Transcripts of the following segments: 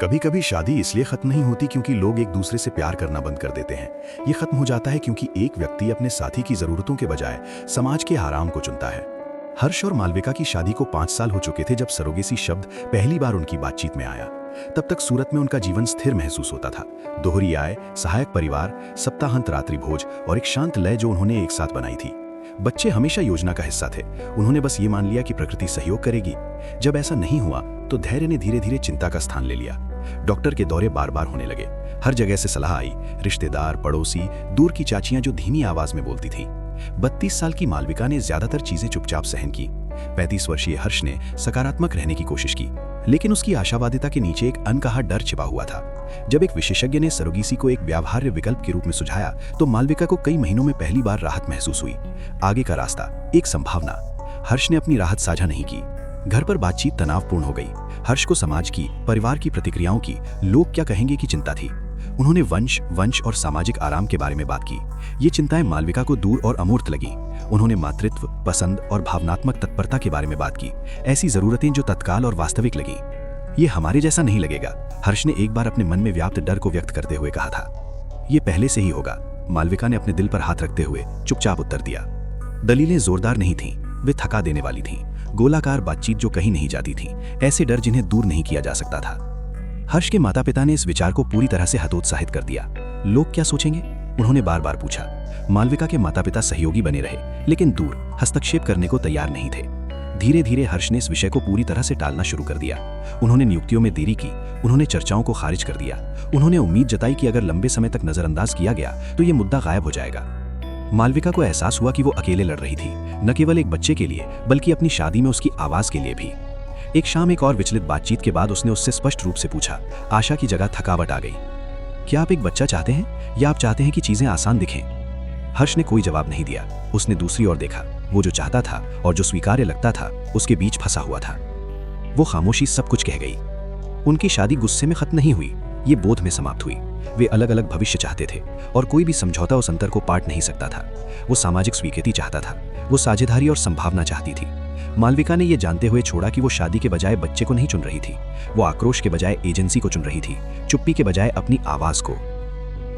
कभी कभी शादी इसलिए खत्म नहीं होती क्योंकि लोग एक दूसरे से प्यार करना बंद कर देते हैं। ये खत्म हो जाता है क्योंकि एक व्यक्ति अपने साथी की जरूरतों के बजाय समाज के आराम को चुनता है। हर्ष और मालविका की शादी को 5 साल हो चुके थे जब सरोगेसी शब्द पहली बार उनकी बातचीत में आया। तब तक सूरत में उनका जीवन स्थिर महसूस होता था। दोहरी आय, सहायक परिवार, सप्ताहांत रात्रि भोज और एक शांत लय जो उन्होंने एक साथ बनाई थी। बच्चे हमेशा योजना का हिस्सा थे। उन्होंने बस ये मान लिया कि प्रकृति सहयोग करेगी। जब ऐसा नहीं हुआ तो धैर्य ने धीरे धीरे चिंता का स्थान ले लिया। डॉक्टर के दौरे बार बार होने लगे। हर जगह से सलाह आई, रिश्तेदार, पड़ोसी, दूर की चाचियां जो धीमी आवाज में बोलती थीं। 32 साल की मालविका ने ज्यादातर चीजें चुपचाप सहन की। 35 वर्षीय हर्ष ने सकारात्मक रहने की कोशिश की, लेकिन उसकी आशावादिता के नीचे एक अनकहा डर छिपा हुआ था। जब एक विशेषज्ञ ने सरोगेसी को एक व्यवहार्य विकल्प के रूप में सुझाया तो मालविका को कई महीनों में पहली बार राहत महसूस हुई। आगे का रास्ता, एक संभावना। हर्ष ने अपनी राहत साझा नहीं की। घर पर बातचीत तनावपूर्ण हो गई। हर्ष को समाज की, परिवार की प्रतिक्रियाओं की, लोग क्या कहेंगे की चिंता थी। उन्होंने वंश और सामाजिक आराम के बारे में बात की। ये चिंताएं मालविका को दूर और अमूर्त लगी। उन्होंने मातृत्व, पसंद और भावनात्मक तत्परता के बारे में बात की, ऐसी जरूरतें जो तत्काल और वास्तविक लगी। ये हमारे जैसा नहीं लगेगा, हर्ष ने एक बार अपने मन में व्याप्त डर को व्यक्त करते हुए कहा था। ये पहले से ही होगा, मालविका ने अपने दिल पर हाथ रखते हुए चुपचाप उत्तर दिया। दलीलें जोरदार नहीं थीं, वे थका देने वाली थीं। गोलाकार बातचीत जो कहीं नहीं जाती थी, ऐसे डर जिन्हें दूर नहीं किया जा सकता था। हर्ष के माता पिता ने इस विचार को पूरी तरह से हतोत्साहित कर दिया। लोग क्या सोचेंगे, उन्होंने बार बार पूछा। मालविका के माता पिता सहयोगी बने रहे, लेकिन दूर, हस्तक्षेप करने को तैयार नहीं थे। धीरे धीरे हर्ष ने इस विषय को पूरी तरह से टालना शुरू कर दिया। उन्होंने नियुक्तियों में देरी की, उन्होंने चर्चाओं को खारिज कर दिया। उन्होंने उम्मीद जताई कि अगर लंबे समय तक नजरअंदाज किया गया तो ये मुद्दा गायब हो जाएगा। मालविका को एहसास हुआ कि वो अकेले लड़ रही थी, न केवल एक बच्चे के लिए बल्कि अपनी शादी में उसकी आवाज के लिए भी। एक शाम एक और विचलित बातचीत के बाद उसने उससे स्पष्ट रूप से पूछा, आशा की जगह थकावट आ गई। क्या आप एक बच्चा चाहते हैं या आप चाहते हैं कि चीजें आसान दिखें? हर्ष ने कोई जवाब नहीं दिया। उसने दूसरी ओर देखा। वो जो चाहता था और जो स्वीकार्य लगता था उसके बीच फंसा हुआ था। वो खामोशी सब कुछ कह गई। उनकी शादी गुस्से में खत्म नहीं हुई, ये बोध में समाप्त हुई। वे अलग अलग भविष्य चाहते थे और कोई भी समझौता उस अंतर को पाट नहीं सकता था। वो सामाजिक स्वीकृति चाहता था, वो साझेदारी और संभावना चाहती थी। मालविका ने यह जानते हुए छोड़ा कि वो शादी के बजाय बच्चे को नहीं चुन रही थी। वो आक्रोश के बजाय एजेंसी को चुन रही थी, चुप्पी के बजाय अपनी आवाज को।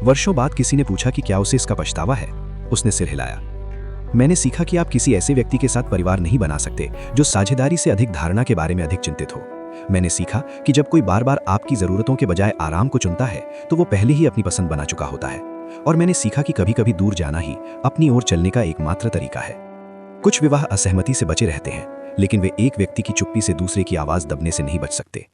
वर्षों बाद किसी ने पूछा कि क्या उसे इसका पछतावा है। उसने सिर हिलाया। मैंने सीखा कि आप किसी ऐसे व्यक्ति के साथ परिवार नहीं बना सकते जो साझेदारी से अधिक धारणा के बारे में अधिक चिंतित हो। मैंने सीखा कि जब कोई बार बार आपकी जरूरतों के बजाय आराम को चुनता है तो वो पहले ही अपनी पसंद बना चुका होता है। और मैंने सीखा कि कभी कभी दूर जाना ही अपनी ओर चलने का एकमात्र तरीका है। कुछ विवाह असहमति से बचे रहते हैं, लेकिन वे एक व्यक्ति की चुप्पी से दूसरे की आवाज दबने से नहीं बच सकते।